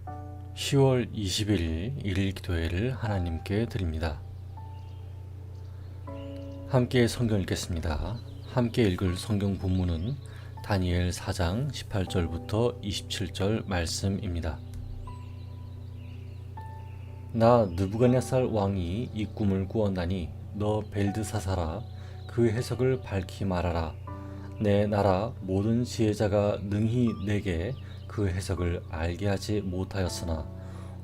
10월 21일 일일 기도회를 하나님께 드립니다. 함께 성경 읽겠습니다. 함께 읽을 성경 본문은 다니엘 4장 18절부터 27절 말씀입니다. 나 느부갓네살 왕이 이 꿈을 꾸었나니 너 벨드사사라 그 해석을 밝히 말하라. 내 나라 모든 지혜자가 능히 내게 그 해석을 알게 하지 못하였으나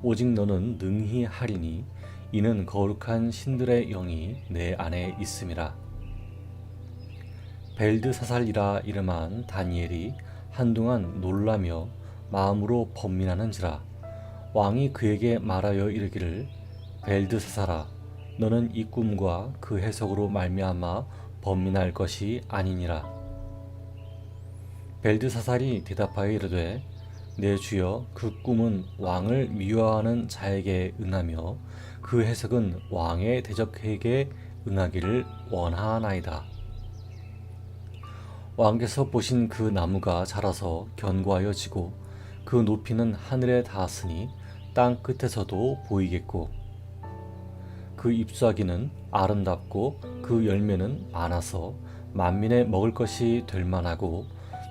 오직 너는 능히 하리니 이는 거룩한 신들의 영이 내 안에 있음이라. 벨드사살이라 이름한 다니엘이 한동안 놀라며 마음으로 번민하는지라. 왕이 그에게 말하여 이르기를 벨드사살아 너는 이 꿈과 그 해석으로 말미암아 번민할 것이 아니니라. 벨드사살이 대답하여 이르되 내 주여 그 꿈은 왕을 미워하는 자에게 응하며 그 해석은 왕의 대적에게 응하기를 원하나이다. 왕께서 보신 그 나무가 자라서 견고하여 지고 그 높이는 하늘에 닿았으니 땅 끝에서도 보이겠고 그 잎사귀는 아름답고 그 열매는 많아서 만민의 먹을 것이 될 만하고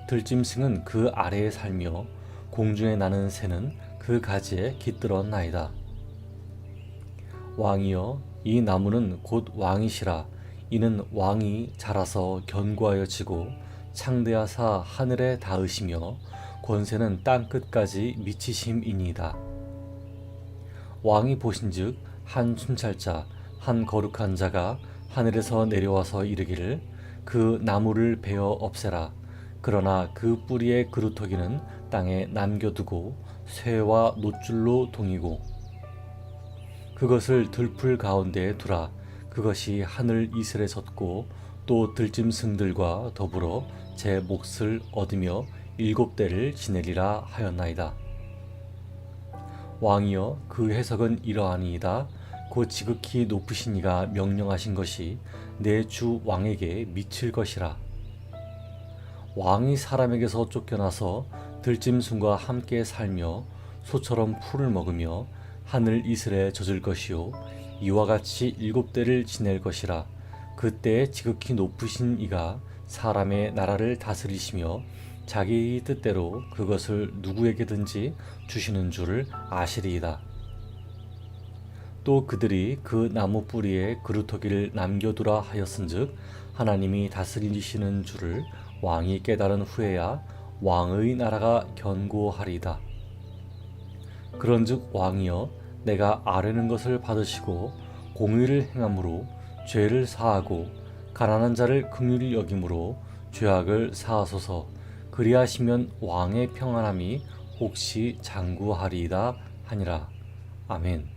들짐승은 그 아래에 살며 공중에 나는 새는 그 가지에 깃들었나이다. 왕이여 이 나무는 곧 왕이시라. 이는 왕이 자라서 견고하여 지고 창대하사 하늘에 닿으시며 권세는 땅 끝까지 미치심이니이다. 왕이 보신즉 한 순찰자 한 거룩한 자가 하늘에서 내려와서 이르기를 그 나무를 베어 없애라. 그러나 그 뿌리의 그루터기는 땅에 남겨두고 쇠와 노줄로 동이고 그것을 들풀 가운데에 두라. 그것이 하늘 이슬에 젖고 또 들짐승들과 더불어 제 몫을 얻으며 7대를 지내리라 하였나이다. 왕이여 그 해석은 이러하니이다. 곧 지극히 높으신 이가 명령하신 것이 내 주 왕에게 미칠 것이라. 왕이 사람에게서 쫓겨나서 들짐승과 함께 살며 소처럼 풀을 먹으며 하늘 이슬에 젖을 것이요 이와 같이 7대를 지낼 것이라. 그때에 지극히 높으신 이가 사람의 나라를 다스리시며 자기 뜻대로 그것을 누구에게든지 주시는 줄을 아시리이다. 또 그들이 그 나무 뿌리에 그루터기를 남겨두라 하였은즉 하나님이 다스리시는 줄을 왕이 깨달은 후에야 왕의 나라가 견고하리이다. 그런즉 왕이여 내가 아뢰는 것을 받으시고 공의를 행함으로 죄를 사하고 가난한 자를 긍휼히 여김으로 죄악을 사하소서. 그리하시면 왕의 평안함이 혹시 장구하리이다 하니라. 아멘.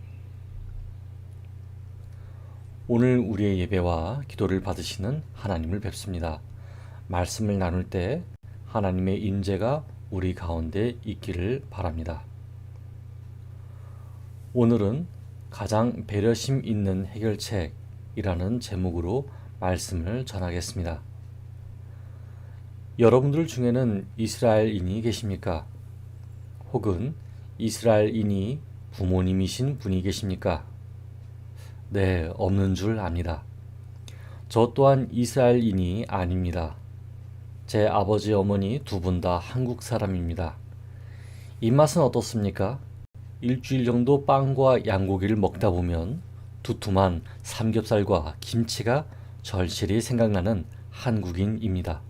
오늘 우리의 예배와 기도를 받으시는 하나님을 뵙습니다. 말씀을 나눌 때 하나님의 임재가 우리 가운데 있기를 바랍니다. 오늘은 가장 배려심 있는 해결책이라는 제목으로 말씀을 전하겠습니다. 여러분들 중에는 이스라엘인이 계십니까? 혹은 이스라엘인이 부모님이신 분이 계십니까? 네, 없는 줄 압니다. 저 또한 이스라엘인이 아닙니다. 제 아버지 어머니 두 분 다 한국 사람입니다. 입맛은 어떻습니까? 일주일 정도 빵과 양고기를 먹다 보면 두툼한 삼겹살과 김치가 절실히 생각나는 한국인입니다.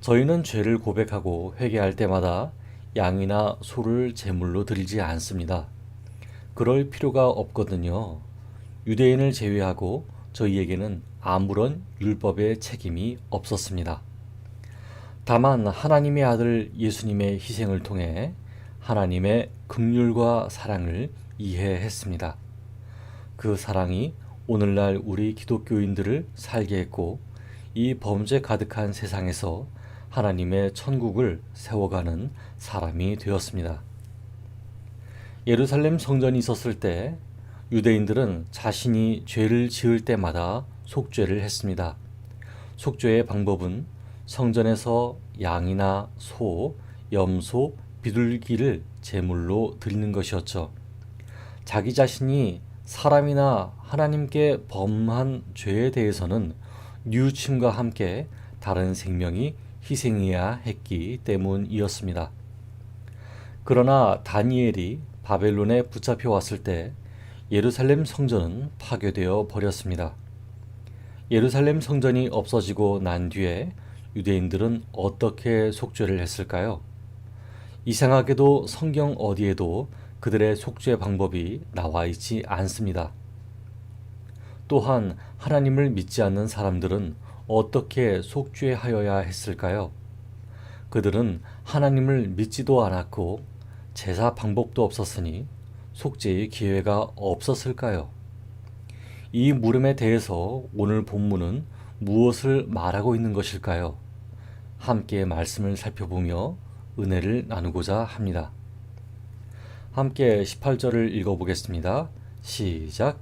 저희는 죄를 고백하고 회개할 때마다 양이나 소를 제물로 드리지 않습니다. 그럴 필요가 없거든요. 유대인을 제외하고 저희에게는 아무런 율법의 책임이 없었습니다. 다만 하나님의 아들 예수님의 희생을 통해 하나님의 긍휼과 사랑을 이해했습니다. 그 사랑이 오늘날 우리 기독교인들을 살게 했고 이 범죄 가득한 세상에서 하나님의 천국을 세워가는 사람이 되었습니다. 예루살렘 성전이 있었을 때 유대인들은 자신이 죄를 지을 때마다 속죄를 했습니다. 속죄의 방법은 성전에서 양이나 소, 염소, 비둘기를 제물로 드리는 것이었죠. 자기 자신이 사람이나 하나님께 범한 죄에 대해서는 뉘우침과 함께 다른 생명이 희생해야 했기 때문이었습니다. 그러나 다니엘이 바벨론에 붙잡혀 왔을 때 예루살렘 성전은 파괴되어 버렸습니다. 예루살렘 성전이 없어지고 난 뒤에 유대인들은 어떻게 속죄를 했을까요? 이상하게도 성경 어디에도 그들의 속죄 방법이 나와 있지 않습니다. 또한 하나님을 믿지 않는 사람들은 어떻게 속죄하여야 했을까요? 그들은 하나님을 믿지도 않았고 제사 방법도 없었으니 속죄의 기회가 없었을까요? 이 물음에 대해서 오늘 본문은 무엇을 말하고 있는 것일까요? 함께 말씀을 살펴보며 은혜를 나누고자 합니다. 함께 18절을 읽어보겠습니다. 시작.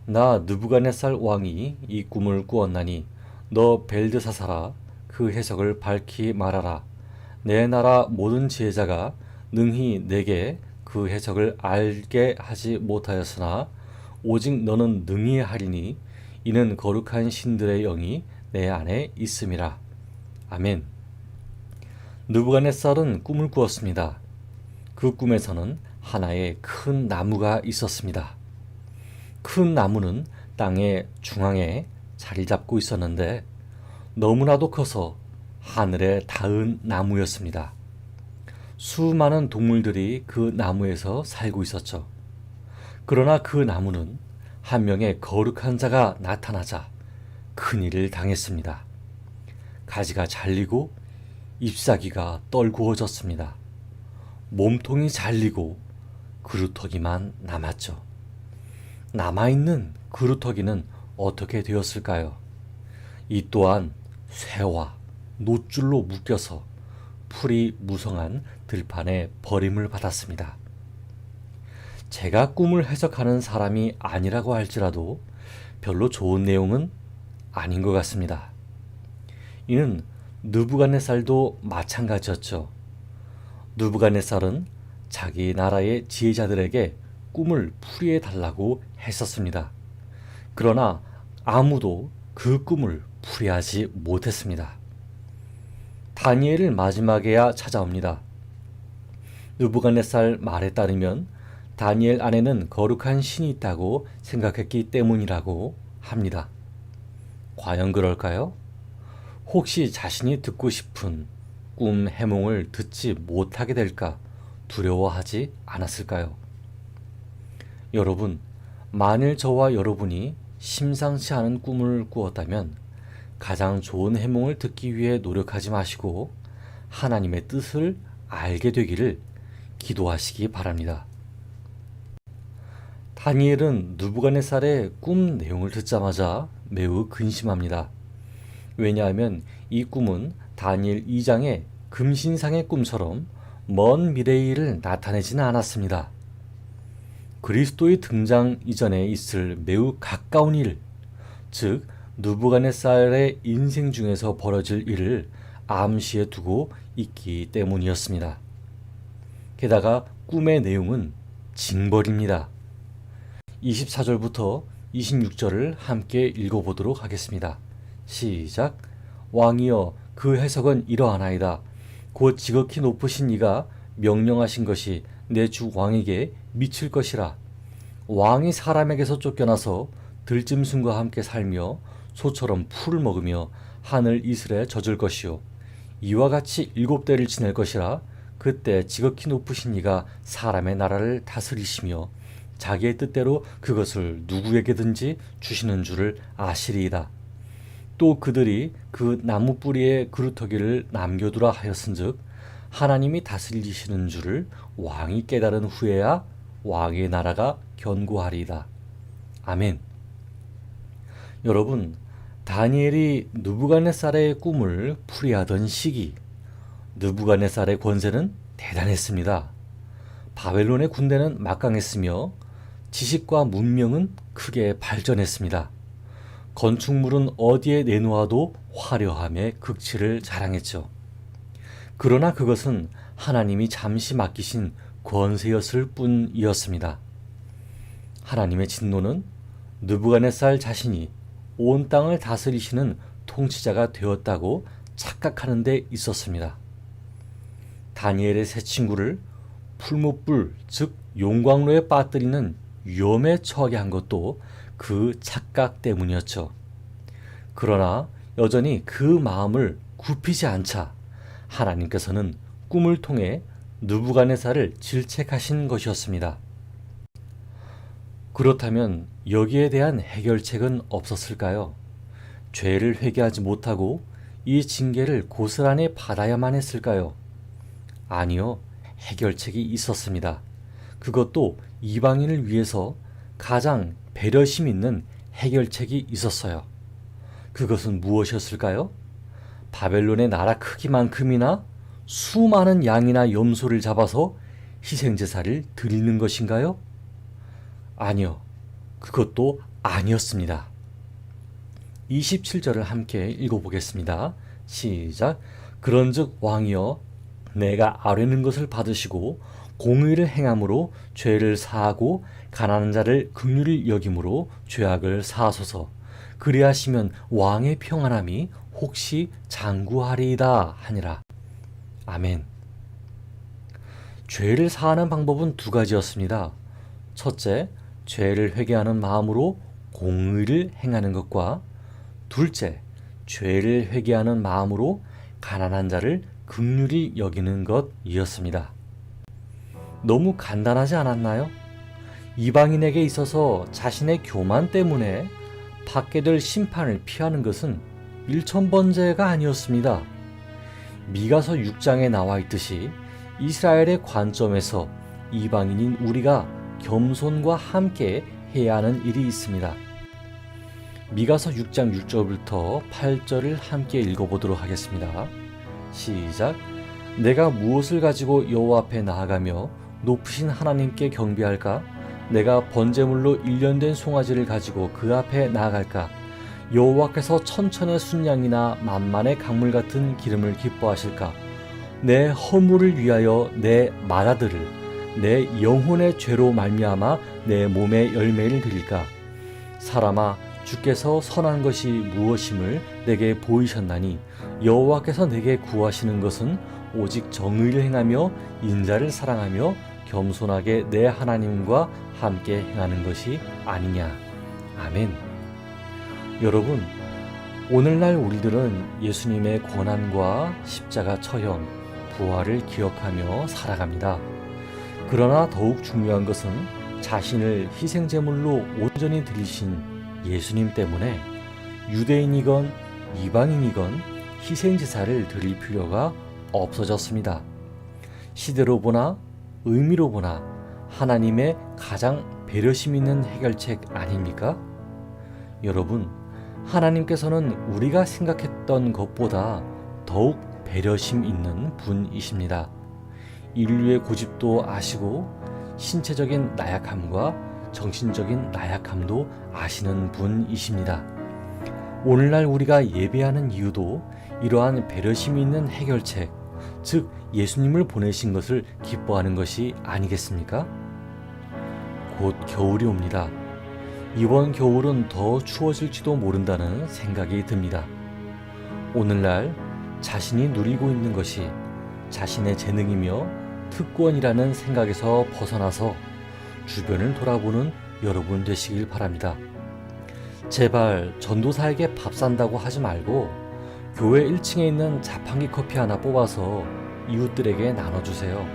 나 느부갓네살 왕이 이 꿈을 꾸었나니 너 벨드사사라 그 해석을 밝히 말하라. 내 나라 모든 지혜자가 능히 내게 그 해석을 알게 하지 못하였으나 오직 너는 능히 하리니 이는 거룩한 신들의 영이 내 안에 있음이라. 아멘. 느부갓네살은 꿈을 꾸었습니다. 그 꿈에서는 하나의 큰 나무가 있었습니다. 큰 나무는 땅의 중앙에 자리 잡고 있었는데 너무나도 커서 하늘에 닿은 나무였습니다. 수많은 동물들이 그 나무에서 살고 있었죠. 그러나 그 나무는 한 명의 거룩한 자가 나타나자 큰일을 당했습니다. 가지가 잘리고 잎사귀가 떨구어졌습니다. 몸통이 잘리고 그루터기만 남았죠. 남아있는 그루터기는 어떻게 되었을까요? 이 또한 쇠와 노줄로 묶여서 풀이 무성한 들판에 버림을 받았습니다. 제가 꿈을 해석하는 사람이 아니라고 할지라도 별로 좋은 내용은 아닌 것 같습니다. 이는 느부갓네살도 마찬가지였죠. 느부갓네살은 자기 나라의 지혜자들에게 꿈을 풀이해 달라고 했었습니다. 그러나 아무도 그 꿈을 풀이하지 못했습니다. 다니엘을 마지막에야 찾아옵니다. 느부갓네살 말에 따르면 다니엘 안에는 거룩한 신이 있다고 생각했기 때문이라고 합니다. 과연 그럴까요? 혹시 자신이 듣고 싶은 꿈 해몽을 듣지 못하게 될까 두려워하지 않았을까요? 여러분, 만일 저와 여러분이 심상치 않은 꿈을 꾸었다면 가장 좋은 해몽을 듣기 위해 노력하지 마시고 하나님의 뜻을 알게 되기를 기도하시기 바랍니다. 다니엘은 느부갓네살의 꿈 내용을 듣자마자 매우 근심합니다. 왜냐하면 이 꿈은 다니엘 2장의 금신상의 꿈처럼 먼 미래의 일을 나타내지는 않았습니다. 그리스도의 등장 이전에 있을 매우 가까운 일, 즉 느부갓네살의 인생 중에서 벌어질 일을 암시해 두고 있기 때문이었습니다. 게다가 꿈의 내용은 징벌입니다. 24절부터 26절을 함께 읽어보도록 하겠습니다. 시작. 왕이여, 그 해석은 이러하나이다. 곧 지극히 높으신 이가 명령하신 것이 내 주 왕에게 미칠 것이라. 왕이 사람에게서 쫓겨나서 들짐승과 함께 살며 소처럼 풀을 먹으며 하늘 이슬에 젖을 것이요, 이와 같이 7대를 지낼 것이라. 그때 지극히 높으신 이가 사람의 나라를 다스리시며 자기의 뜻대로 그것을 누구에게든지 주시는 줄을 아시리이다. 또 그들이 그 나무 뿌리에 그루터기를 남겨두라 하였은즉 하나님이 다스리시는 줄을 왕이 깨달은 후에야 왕의 나라가 견고하리이다. 아멘. 여러분, 다니엘이 느부갓네살의 꿈을 풀이하던 시기, 느부갓네살의 권세는 대단했습니다. 바벨론의 군대는 막강했으며 지식과 문명은 크게 발전했습니다. 건축물은 어디에 내놓아도 화려함의 극치를 자랑했죠. 그러나 그것은 하나님이 잠시 맡기신 권세였을 뿐이었습니다. 하나님의 진노는 느부갓네살 자신이 온 땅을 다스리시는 통치자가 되었다고 착각하는 데 있었습니다. 다니엘의 세 친구를 풀무불, 즉 용광로에 빠뜨리는 위험에 처하게 한 것도 그 착각 때문이었죠. 그러나 여전히 그 마음을 굽히지 않자 하나님께서는 꿈을 통해 느부갓네살을 질책하신 것이었습니다. 그렇다면 여기에 대한 해결책은 없었을까요? 죄를 회개하지 못하고 이 징계를 고스란히 받아야만 했을까요? 아니요, 해결책이 있었습니다. 그것도 이방인을 위해서 가장 배려심 있는 해결책이 있었어요. 그것은 무엇이었을까요? 바벨론의 나라 크기만큼이나 수많은 양이나 염소를 잡아서 희생제사를 드리는 것인가요? 아니요, 그것도 아니었습니다. 27절을 함께 읽어보겠습니다. 시작. 그런즉 왕이여, 내가 아뢰는 것을 받으시고 공의를 행함으로 죄를 사하고 가난한 자를 긍휼히 여김으로 죄악을 사하소서. 그리하시면 왕의 평안함이 혹시 장구하리이다 하니라. 아멘. 죄를 사하는 방법은 두 가지였습니다. 첫째, 죄를 회개하는 마음으로 공의를 행하는 것과 둘째, 죄를 회개하는 마음으로 가난한 자를 긍휼히 여기는 것이었습니다. 너무 간단하지 않았나요? 이방인에게 있어서 자신의 교만 때문에 받게 될 심판을 피하는 것은 일천번제가 아니었습니다. 미가서 6장에 나와 있듯이 이스라엘의 관점에서 이방인인 우리가 겸손과 함께 해야 하는 일이 있습니다. 미가서 6장 6절부터 8절을 함께 읽어보도록 하겠습니다. 시작. 내가 무엇을 가지고 여호와 앞에 나아가며 높으신 하나님께 경배할까? 내가 번제물로 일련된 송아지를 가지고 그 앞에 나아갈까? 여호와께서 천천의 순양이나 만만의 강물 같은 기름을 기뻐하실까? 내 허물을 위하여 내 맏아들을 내 영혼의 죄로 말미암아 내 몸의 열매를 드릴까? 사람아, 주께서 선한 것이 무엇임을 내게 보이셨나니 여호와께서 내게 구하시는 것은 오직 정의를 행하며 인자를 사랑하며 겸손하게 내 하나님과 함께 행하는 것이 아니냐. 아멘. 여러분, 오늘날 우리들은 예수님의 고난과 십자가 처형, 부활을 기억하며 살아갑니다. 그러나 더욱 중요한 것은 자신을 희생제물로 온전히 드리신 예수님 때문에 유대인이건 이방인이건 희생제사를 드릴 필요가 없어졌습니다. 시대로 보나 의미로 보나 하나님의 가장 배려심 있는 해결책 아닙니까? 여러분, 하나님께서는 우리가 생각했던 것보다 더욱 배려심 있는 분이십니다. 인류의 고집도 아시고 신체적인 나약함과 정신적인 나약함도 아시는 분이십니다. 오늘날 우리가 예배하는 이유도 이러한 배려심이 있는 해결책, 즉 예수님을 보내신 것을 기뻐하는 것이 아니겠습니까? 곧 겨울이 옵니다. 이번 겨울은 더 추워질지도 모른다는 생각이 듭니다. 오늘날 자신이 누리고 있는 것이 자신의 재능이며 특권이라는 생각에서 벗어나서 주변을 돌아보는 여러분 되시길 바랍니다. 제발 전도사에게 밥 산다고 하지 말고 교회 1층에 있는 자판기 커피 하나 뽑아서 이웃들에게 나눠주세요.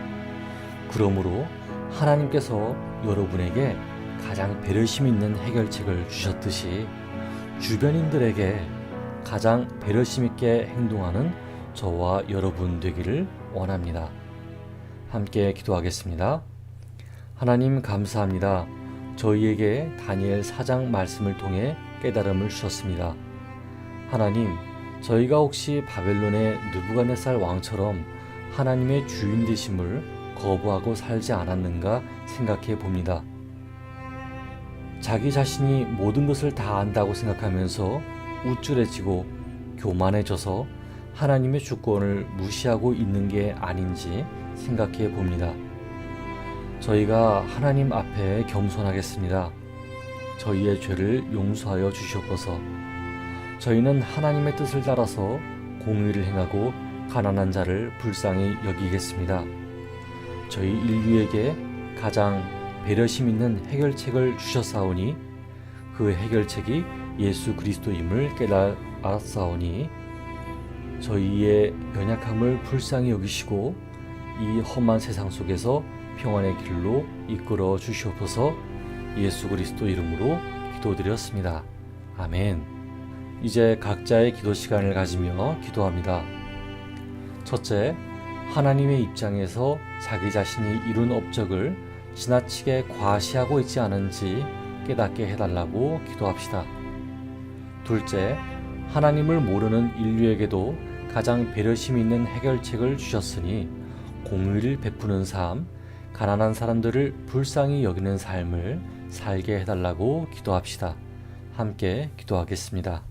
그러므로 하나님께서 여러분에게 가장 배려심 있는 해결책을 주셨듯이 주변인들에게 가장 배려심 있게 행동하는 저와 여러분 되기를 원합니다. 함께 기도하겠습니다. 하나님 감사합니다. 저희에게 다니엘 4장 말씀을 통해 깨달음을 주셨습니다. 하나님, 저희가 혹시 바벨론의 느부갓네살 왕처럼 하나님의 주인 되심을 거부하고 살지 않았는가 생각해 봅니다. 자기 자신이 모든 것을 다 안다고 생각하면서 우쭐해지고 교만해져서 하나님의 주권을 무시하고 있는 게 아닌지 생각해 봅니다. 저희가 하나님 앞에 겸손하겠습니다. 저희의 죄를 용서하여 주시옵소서. 저희는 하나님의 뜻을 따라서 공의를 행하고 가난한 자를 불쌍히 여기겠습니다. 저희 인류에게 가장 배려심 있는 해결책을 주셨사오니 그 해결책이 예수 그리스도임을 깨달았사오니 저희의 연약함을 불쌍히 여기시고 이 험한 세상 속에서 평안의 길로 이끌어 주시옵소서. 예수 그리스도 이름으로 기도드렸습니다. 아멘. 이제 각자의 기도 시간을 가지며 기도합니다. 첫째, 하나님의 입장에서 자기 자신이 이룬 업적을 지나치게 과시하고 있지 않은지 깨닫게 해달라고 기도합시다. 둘째, 하나님을 모르는 인류에게도 가장 배려심 있는 해결책을 주셨으니 공의를 베푸는 삶, 가난한 사람들을 불쌍히 여기는 삶을 살게 해달라고 기도합시다. 함께 기도하겠습니다.